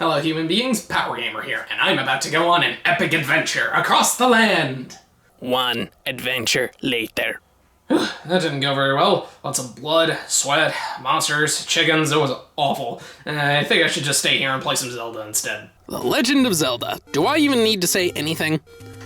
Hello human beings, Power Gamer here, and I'm about to go on an epic adventure across the land! One adventure later. That didn't go very well. Lots of blood, sweat, monsters, chickens, it was awful. I think I should just stay here and play some Zelda instead. The Legend of Zelda. Do I even need to say anything?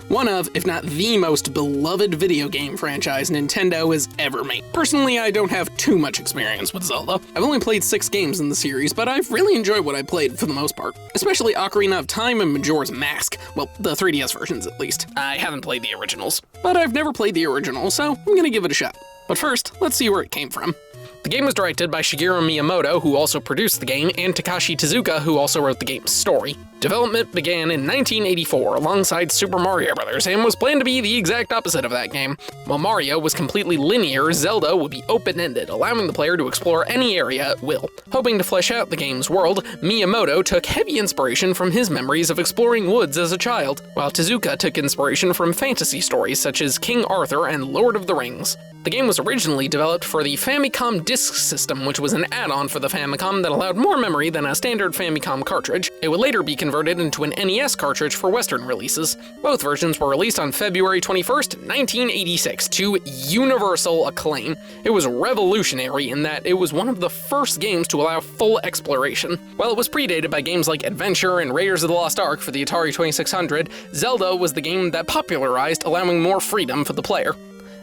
One of, if not the most beloved video game franchise Nintendo has ever made. Personally, I don't have too much experience with Zelda. I've only played 6 games in the series, but I've really enjoyed what I played for the most part. Especially Ocarina of Time and Majora's Mask. Well, the 3DS versions at least. I haven't played the originals. But I've never played the original, so I'm gonna give it a shot. But first, let's see where it came from. The game was directed by Shigeru Miyamoto, who also produced the game, and Takashi Tezuka, who also wrote the game's story. Development began in 1984 alongside Super Mario Bros. And was planned to be the exact opposite of that game. While Mario was completely linear, Zelda would be open-ended, allowing the player to explore any area at will. Hoping to flesh out the game's world, Miyamoto took heavy inspiration from his memories of exploring woods as a child, while Tezuka took inspiration from fantasy stories such as King Arthur and Lord of the Rings. The game was originally developed for the Famicom Disk System, which was an add-on for the Famicom that allowed more memory than a standard Famicom cartridge. It would later be converted into an NES cartridge for Western releases. Both versions were released on February 21st, 1986, to universal acclaim. It was revolutionary in that it was one of the first games to allow full exploration. While it was predated by games like Adventure and Raiders of the Lost Ark for the Atari 2600, Zelda was the game that popularized allowing more freedom for the player.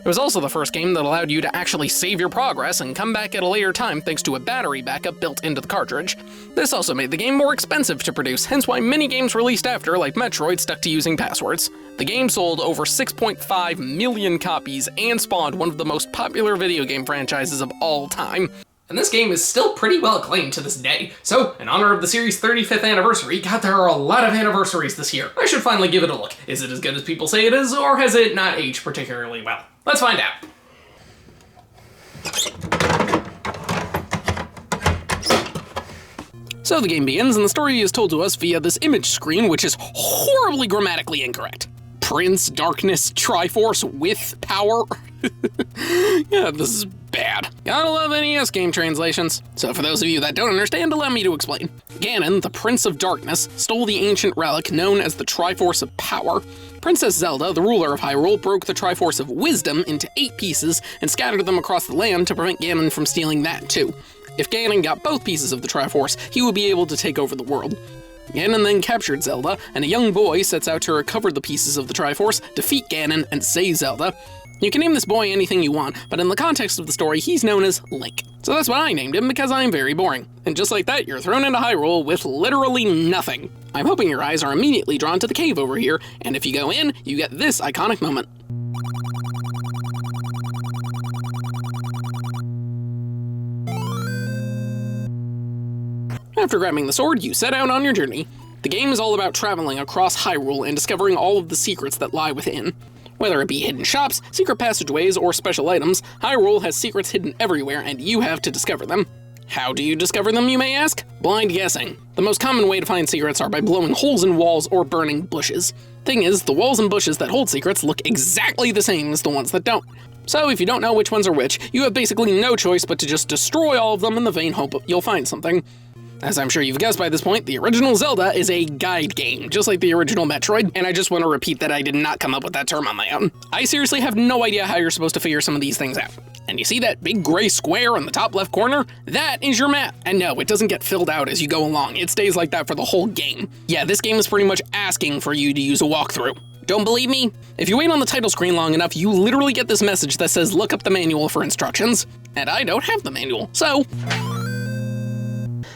It was also the first game that allowed you to actually save your progress and come back at a later time thanks to a battery backup built into the cartridge. This also made the game more expensive to produce, hence why many games released after, like Metroid, stuck to using passwords. The game sold over 6.5 million copies and spawned one of the most popular video game franchises of all time. And this game is still pretty well acclaimed to this day. So, in honor of the series' 35th anniversary, God, there are a lot of anniversaries this year. I should finally give it a look. Is it as good as people say it is, or has it not aged particularly well? Let's find out. So the game begins, and the story is told to us via this image screen, which is horribly grammatically incorrect. Prince, Darkness, Triforce, with power. Yeah, this is bad. Gotta love NES game translations. So for those of you that don't understand, allow me to explain. Ganon, the Prince of Darkness, stole the ancient relic known as the Triforce of Power. Princess Zelda, the ruler of Hyrule, broke the Triforce of Wisdom into 8 pieces and scattered them across the land to prevent Ganon from stealing that too. If Ganon got both pieces of the Triforce, he would be able to take over the world. Ganon then captured Zelda, and a young boy sets out to recover the pieces of the Triforce, defeat Ganon, and save Zelda. You can name this boy anything you want, but in the context of the story, he's known as Link. So that's what I named him because I'm very boring. And just like that, you're thrown into Hyrule with literally nothing. I'm hoping your eyes are immediately drawn to the cave over here, and if you go in, you get this iconic moment. After grabbing the sword, you set out on your journey. The game is all about traveling across Hyrule and discovering all of the secrets that lie within. Whether it be hidden shops, secret passageways, or special items, Hyrule has secrets hidden everywhere and you have to discover them. How do you discover them, you may ask? Blind guessing. The most common way to find secrets are by blowing holes in walls or burning bushes. Thing is, the walls and bushes that hold secrets look exactly the same as the ones that don't. So if you don't know which ones are which, you have basically no choice but to just destroy all of them in the vain hope you'll find something. As I'm sure you've guessed by this point, the original Zelda is a guide game, just like the original Metroid, and I just want to repeat that I did not come up with that term on my own. I seriously have no idea how you're supposed to figure some of these things out. And you see that big gray square in the top left corner? That is your map. And no, it doesn't get filled out as you go along, it stays like that for the whole game. Yeah, this game is pretty much asking for you to use a walkthrough. Don't believe me? If you wait on the title screen long enough, you literally get this message that says look up the manual for instructions. And I don't have the manual, so...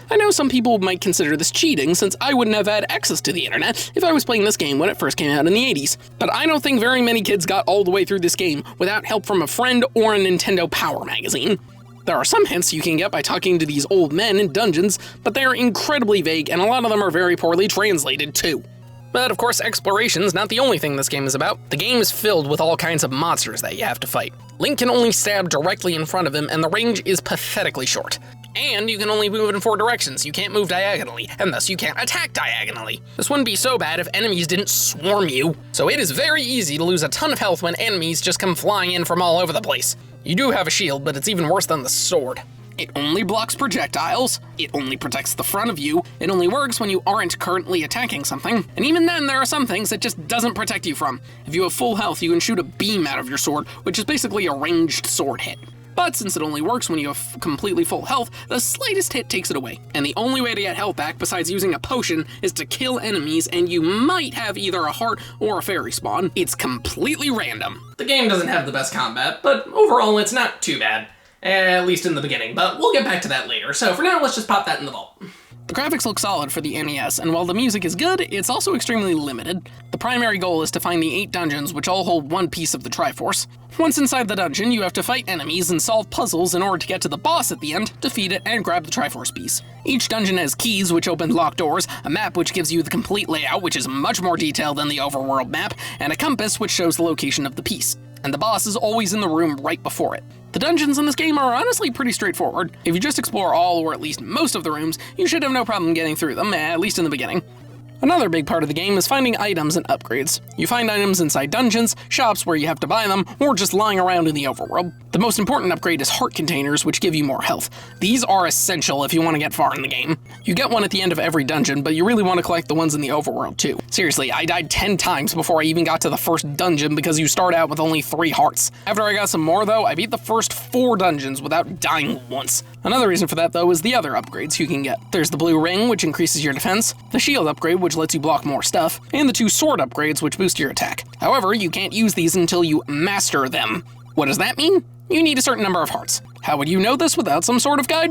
I know some people might consider this cheating since I wouldn't have had access to the internet if I was playing this game when it first came out in the 80s. But I don't think very many kids got all the way through this game without help from a friend or a Nintendo Power magazine. There are some hints you can get by talking to these old men in dungeons, but they are incredibly vague and a lot of them are very poorly translated too. But of course, exploration's not the only thing this game is about. The game is filled with all kinds of monsters that you have to fight. Link can only stab directly in front of him and the range is pathetically short. And you can only move in 4 directions, you can't move diagonally, and thus you can't attack diagonally. This wouldn't be so bad if enemies didn't swarm you. So it is very easy to lose a ton of health when enemies just come flying in from all over the place. You do have a shield, but it's even worse than the sword. It only blocks projectiles, it only protects the front of you, it only works when you aren't currently attacking something, and even then there are some things it just doesn't protect you from. If you have full health, you can shoot a beam out of your sword, which is basically a ranged sword hit. But since it only works when you have completely full health, the slightest hit takes it away. And the only way to get health back besides using a potion is to kill enemies, and you might have either a heart or a fairy spawn. It's completely random. The game doesn't have the best combat, but overall it's not too bad. At least in the beginning, but we'll get back to that later. So for now, let's just pop that in the vault. The graphics look solid for the NES, and while the music is good, it's also extremely limited. The primary goal is to find the 8 dungeons, which all hold one piece of the Triforce. Once inside the dungeon, you have to fight enemies and solve puzzles in order to get to the boss at the end, defeat it, and grab the Triforce piece. Each dungeon has keys which open locked doors, a map which gives you the complete layout, which is much more detailed than the overworld map, and a compass which shows the location of the piece. And the boss is always in the room right before it. The dungeons in this game are honestly pretty straightforward. If you just explore all or at least most of the rooms, you should have no problem getting through them, at least in the beginning. Another big part of the game is finding items and upgrades. You find items inside dungeons, shops where you have to buy them, or just lying around in the overworld. The most important upgrade is heart containers, which give you more health. These are essential if you want to get far in the game. You get one at the end of every dungeon, but you really want to collect the ones in the overworld too. Seriously, I died 10 times before I even got to the first dungeon because you start out with only 3 hearts. After I got some more though, I beat the first 4 dungeons without dying once. Another reason for that though is the other upgrades you can get. There's the blue ring, which increases your defense, the shield upgrade, which lets you block more stuff, and the 2 sword upgrades, which boost your attack. However, you can't use these until you master them. What does that mean? You need a certain number of hearts. How would you know this without some sort of guide?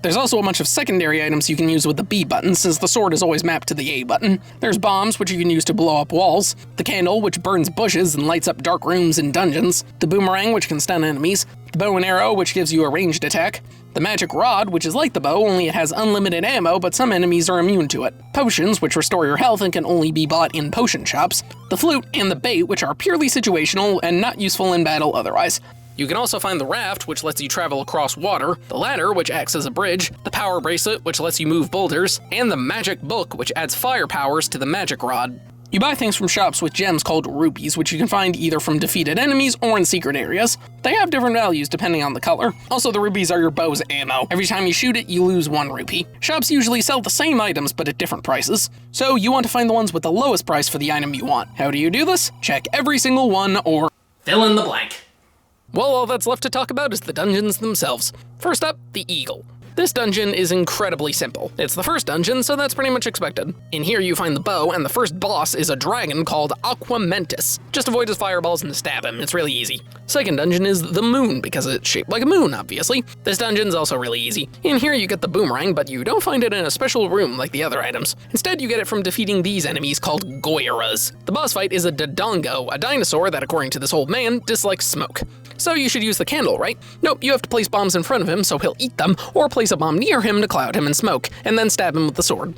There's also a bunch of secondary items you can use with the B button, since the sword is always mapped to the A button. There's bombs, which you can use to blow up walls, the candle, which burns bushes and lights up dark rooms and dungeons, the boomerang, which can stun enemies, the bow and arrow, which gives you a ranged attack, the magic rod, which is like the bow, only it has unlimited ammo, but some enemies are immune to it, potions, which restore your health and can only be bought in potion shops, the flute, and the bait, which are purely situational and not useful in battle otherwise. You can also find the raft, which lets you travel across water, the ladder, which acts as a bridge, the power bracelet, which lets you move boulders, and the magic book, which adds fire powers to the magic rod. You buy things from shops with gems called rupees, which you can find either from defeated enemies or in secret areas. They have different values depending on the color. Also, the rupees are your bow's ammo. Every time you shoot it, you lose 1 rupee. Shops usually sell the same items, but at different prices. So you want to find the ones with the lowest price for the item you want. How do you do this? Check every single one or fill in the blank. Well, all that's left to talk about is the dungeons themselves. First up, the Eagle. This dungeon is incredibly simple. It's the first dungeon, so that's pretty much expected. In here you find the bow, and the first boss is a dragon called Aquamentus. Just avoid his fireballs and stab him, it's really easy. Second dungeon is the moon, because it's shaped like a moon, obviously. This dungeon's also really easy. In here you get the boomerang, but you don't find it in a special room like the other items. Instead, you get it from defeating these enemies called Goiras. The boss fight is a Dodongo, a dinosaur that, according to this old man, dislikes smoke. So you should use the candle, right? Nope, you have to place bombs in front of him so he'll eat them, or place a bomb near him to cloud him in smoke, and then stab him with the sword.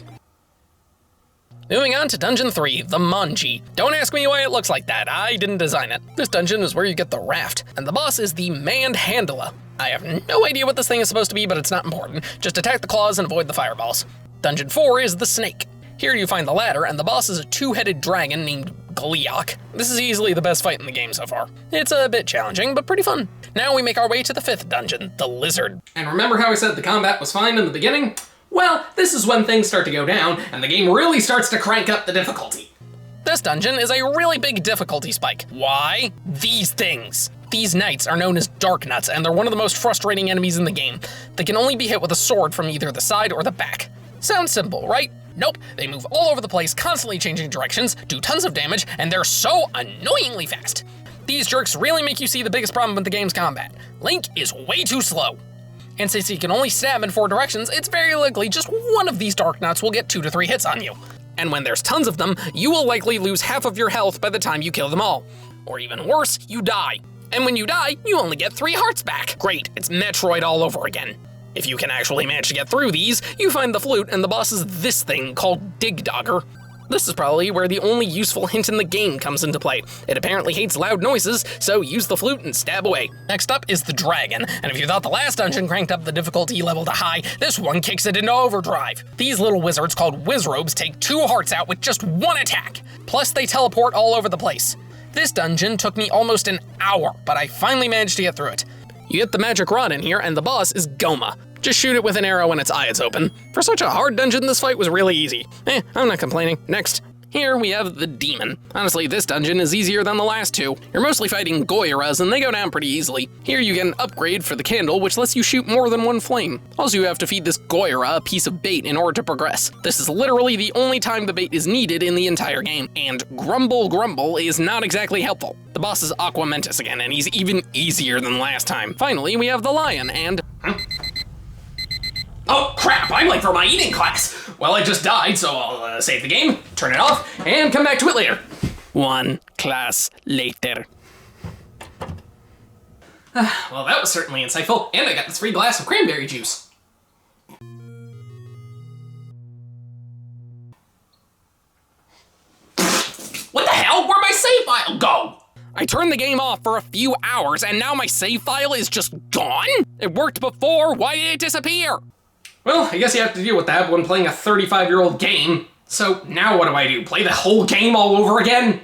Moving on to Dungeon 3, the Manji. Don't ask me why it looks like that, I didn't design it. This dungeon is where you get the raft, and the boss is the Mandhandala. I have no idea what this thing is supposed to be, but it's not important. Just attack the claws and avoid the fireballs. Dungeon 4 is the Snake. Here you find the ladder, and the boss is a 2-headed dragon named Gliok. This is easily the best fight in the game so far. It's a bit challenging, but pretty fun. Now we make our way to the 5th dungeon, the Lizard. And remember how I said the combat was fine in the beginning? Well, this is when things start to go down, and the game really starts to crank up the difficulty. This dungeon is a really big difficulty spike. Why? These things. These knights are known as Dark Nuts, and they're one of the most frustrating enemies in the game. They can only be hit with a sword from either the side or the back. Sounds simple, right? Nope, they move all over the place, constantly changing directions, do tons of damage, and they're so annoyingly fast. These jerks really make you see the biggest problem with the game's combat. Link is way too slow. And since he can only stab in 4 directions, it's very likely just one of these Dark Nuts will get 2 to 3 hits on you. And when there's tons of them, you will likely lose half of your health by the time you kill them all. Or even worse, you die. And when you die, you only get 3 hearts back. Great, it's Metroid all over again. If you can actually manage to get through these, you find the flute and the boss is this thing called Digdogger. This is probably where the only useful hint in the game comes into play. It apparently hates loud noises, so use the flute and stab away. Next up is the dragon, and if you thought the last dungeon cranked up the difficulty level to high, this one kicks it into overdrive. These little wizards called Wizrobes take 2 hearts out with just 1 attack. Plus they teleport all over the place. This dungeon took me almost an hour, but I finally managed to get through it. You get the magic rod in here, and the boss is Goma. Just shoot it with an arrow when its eye is open. For such a hard dungeon, this fight was really easy. I'm not complaining. Next. Here we have the demon. Honestly, this dungeon is easier than the last two. You're mostly fighting Goyras, and they go down pretty easily. Here you get an upgrade for the candle, which lets you shoot more than one flame. Also, you have to feed this Goyra a piece of bait in order to progress. This is literally the only time the bait is needed in the entire game, and Grumble Grumble is not exactly helpful. The boss is Aqua Mentis again, and he's even easier than last time. Finally, we have the lion, and... Oh crap, I'm late for my eating class! Well, I just died, so I'll save the game, turn it off, and come back to it later. One class later. Well, that was certainly insightful, and I got this free glass of cranberry juice. What the hell? Where'd my save file go? I turned the game off for a few hours, and now my save file is just gone? It worked before, why did it disappear? Well, I guess you have to deal with that when playing a 35-year-old game. So now what do? Play the whole game all over again?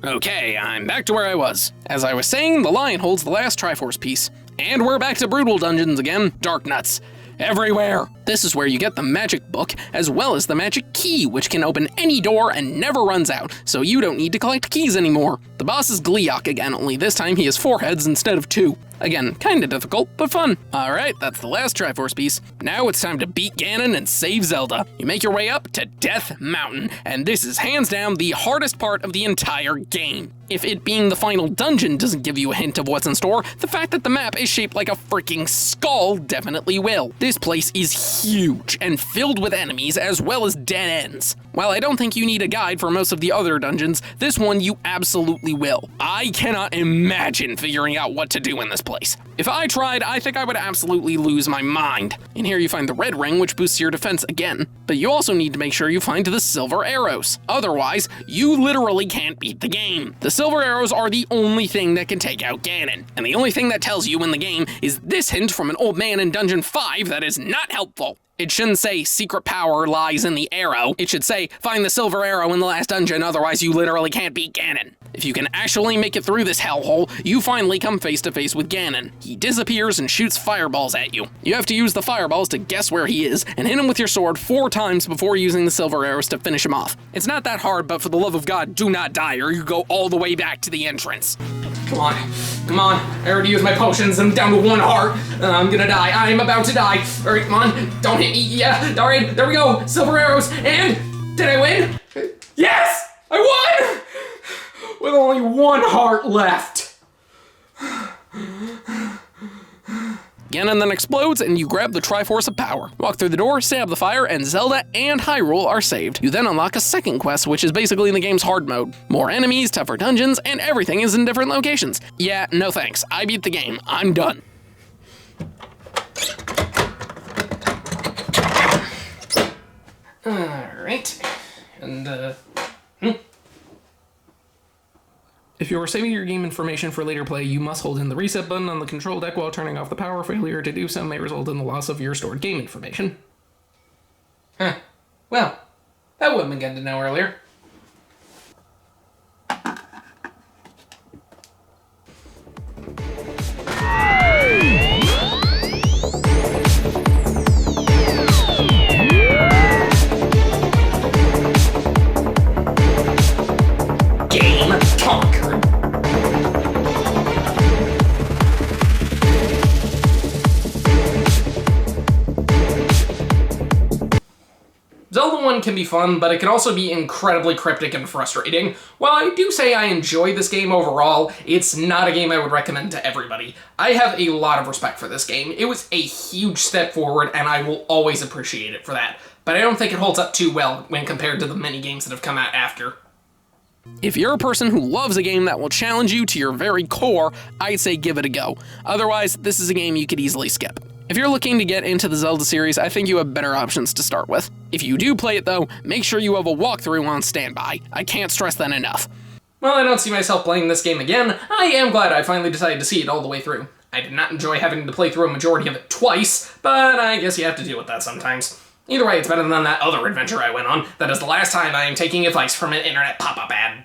Okay, I'm back to where I was. As I was saying, the lion holds the last Triforce piece. And we're back to brutal dungeons again. Dark nuts. Everywhere! This is where you get the magic book, as well as the magic key, which can open any door and never runs out, so you don't need to collect keys anymore. The boss is Gliok again, only this time he has 4 heads instead of 2. Again, kinda difficult, but fun. Alright, that's the last Triforce piece. Now it's time to beat Ganon and save Zelda. You make your way up to Death Mountain, and this is hands down the hardest part of the entire game. If it being the final dungeon doesn't give you a hint of what's in store, the fact that the map is shaped like a freaking skull definitely will. This place is huge and filled with enemies as well as dead ends. While I don't think you need a guide for most of the other dungeons, this one you absolutely will. I cannot imagine figuring out what to do in this place. If I tried, I think I would absolutely lose my mind. In here you find the red ring, which boosts your defense again, but you also need to make sure you find the silver arrows. Otherwise, you literally can't beat the game. The silver arrows are the only thing that can take out Ganon, and the only thing that tells you in the game is this hint from an old man in Dungeon 5 that is not helpful. It shouldn't say secret power lies in the arrow. It should say find the silver arrow in the last dungeon, otherwise you literally can't beat Ganon. If you can actually make it through this hellhole, you finally come face to face with Ganon. He disappears and shoots fireballs at you. You have to use the fireballs to guess where he is and hit him with your sword 4 times before using the silver arrows to finish him off. It's not that hard, but for the love of God, do not die or you go all the way back to the entrance. Come on, I already used my potions, I'm down to 1 heart. I'm gonna die, I'm about to die. All right, come on, don't hit me, yeah, all right, there we go, silver arrows, and did I win? Yes, I won! With only 1 heart left. Ganon then explodes, and you grab the Triforce of Power. Walk through the door, stab the fire, and Zelda and Hyrule are saved. You then unlock a second quest, which is basically the game's hard mode. More enemies, tougher dungeons, and everything is in different locations. Yeah, no thanks. I beat the game. I'm done. Alright, and If you are saving your game information for later play, you must hold in the reset button on the control deck while turning off the power. Failure to do so may result in the loss of your stored game information. Huh. Well, that would have been good to know earlier. Game conquered. Zelda 1 can be fun, but it can also be incredibly cryptic and frustrating. While I do say I enjoy this game overall, it's not a game I would recommend to everybody. I have a lot of respect for this game. It was a huge step forward, and I will always appreciate it for that. But I don't think it holds up too well when compared to the many games that have come out after. If you're a person who loves a game that will challenge you to your very core, I'd say give it a go. Otherwise, this is a game you could easily skip. If you're looking to get into the Zelda series, I think you have better options to start with. If you do play it though, make sure you have a walkthrough on standby. I can't stress that enough. While I don't see myself playing this game again, I am glad I finally decided to see it all the way through. I did not enjoy having to play through a majority of it twice, but I guess you have to deal with that sometimes. Either way, it's better than that other adventure I went on. That is the last time I am taking advice from an internet pop-up ad.